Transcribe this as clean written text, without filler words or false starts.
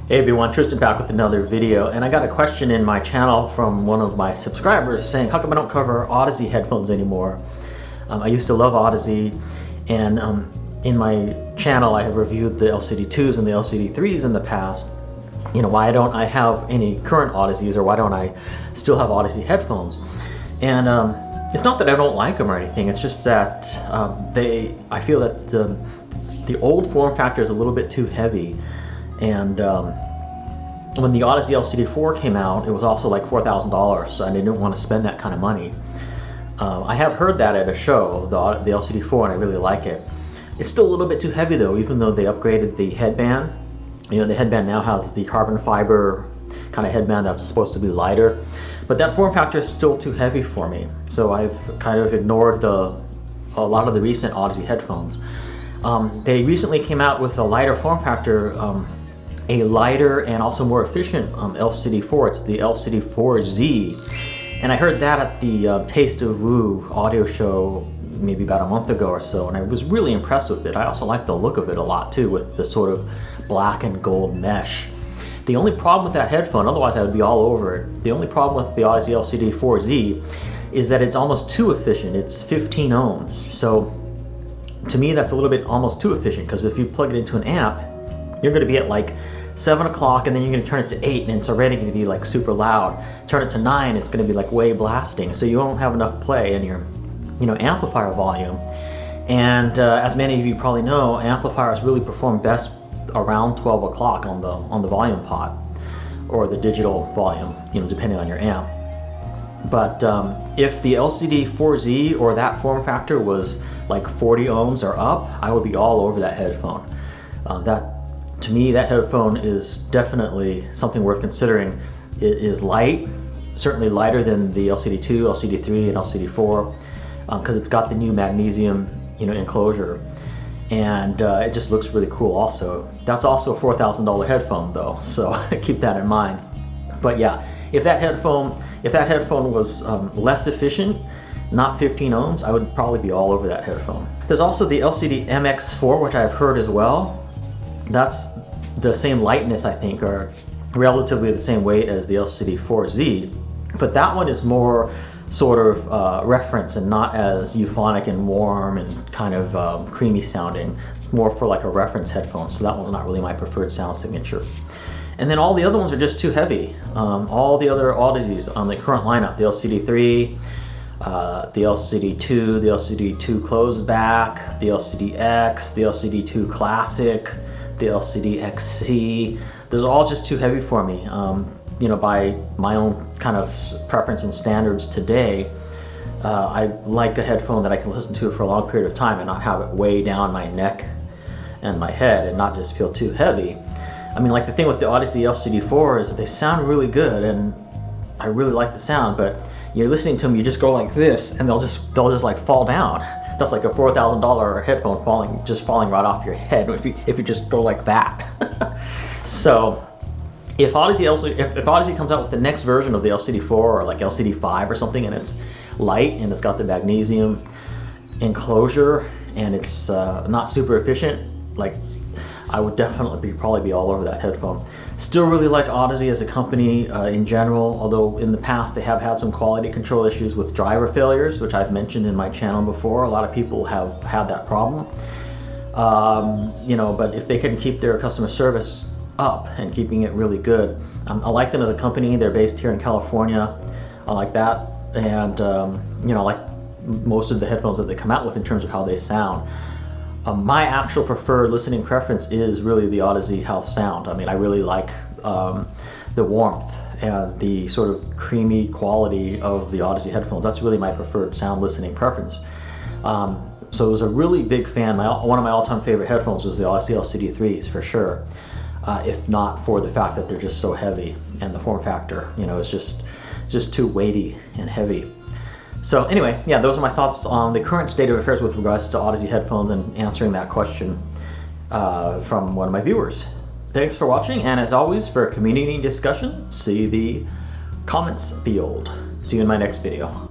Hey everyone, Tristan back with another video, and I got a question in my channel from one of my subscribers saying how come I don't cover Audeze headphones anymore. I used to love Audeze, and in my channel I have reviewed the LCD-2s and the LCD-3s in the past. You know, why don't I have any current Audezes, or why don't I still have Audeze headphones? And it's not that I don't like them or anything, it's just that I feel that the old form factor is a little bit too heavy. And when the Audeze LCD-4 came out, it was also like $4,000, so I didn't want to spend that kind of money. I have heard that at a show, the LCD-4, and I really like it. It's still a little bit too heavy though, even though they upgraded the headband. You know, the headband now has the carbon fiber kind of headband that's supposed to be lighter, but that form factor is still too heavy for me. So I've kind of ignored a lot of the recent Audeze headphones. They recently came out with a lighter form factor, a lighter and also more efficient LCD-4. It's the LCD-4z, and I heard that at the Taste of Woo audio show maybe about a month ago or so, and I was really impressed with it. I also like the look of it a lot too, with the sort of black and gold mesh. The only problem with that headphone, otherwise I would be all over it, the only problem with the Audeze LCD-4z is that it's almost too efficient. It's 15 ohms. So to me that's a little bit almost too efficient, because if you plug it into an amp, you're going to be at like 7 o'clock, and then you're going to turn it to 8 and it's already going to be like super loud. Turn it to 9, it's going to be like way blasting, so you won't have enough play in your amplifier volume. And as many of you probably know, amplifiers really perform best around 12 o'clock on the volume pot, or the digital volume, depending on your amp. But if the LCD-4z or that form factor was like 40 ohms or up, I would be all over that headphone. To me, that headphone is definitely something worth considering. It is light, certainly lighter than the LCD-2, LCD-3, and LCD-4, because it's got the new magnesium enclosure, and it just looks really cool also. That's also a $4,000 headphone though, so keep that in mind. But yeah, if that headphone was less efficient, not 15 ohms, I would probably be all over that headphone. There's also the LCD MX4, which I've heard as well. That's the same lightness, I think, or relatively the same weight as the LCD-4z, but that one is more sort of reference and not as euphonic and warm and kind of creamy sounding. More for like a reference headphone, so that one's not really my preferred sound signature. And then all the other ones are just too heavy. All the other Audezes on the current lineup, the LCD-3, the LCD-2, the LCD-2 closed back, the LCD-X, the LCD-2 classic, the LCD-XC, those are all just too heavy for me. By my own kind of preference and standards today, I like a headphone that I can listen to for a long period of time and not have it weigh down my neck and my head and not just feel too heavy. I mean, like the thing with the Audeze LCD-4 is they sound really good, and I really like the sound, but you're listening to them, you just go like this, and they'll just like fall down. That's like a $4,000 headphone falling right off your head if you just go like that. So if Audeze comes out with the next version of the LCD-4 or like LCD-5 or something, and it's light and it's got the magnesium enclosure and it's not super efficient, like, I would definitely probably be all over that headphone. Still really like Audeze as a company in general, although in the past they have had some quality control issues with driver failures, which I've mentioned in my channel before. A lot of people have had that problem. But if they can keep their customer service up and keeping it really good, I like them as a company. They're based here in California. I like that, and I like most of the headphones that they come out with in terms of how they sound. My actual preferred listening preference is really the Audeze house sound. I mean, I really like the warmth and the sort of creamy quality of the Audeze headphones. That's really my preferred sound listening preference. So I was a really big fan. One of my all-time favorite headphones was the Audeze LCD-3s for sure, if not for the fact that they're just so heavy, and the form factor, it's just too weighty and heavy. So anyway, yeah, those are my thoughts on the current state of affairs with regards to Audeze headphones and answering that question from one of my viewers. Thanks for watching, and as always, for community discussion, see the comments field. See you in my next video.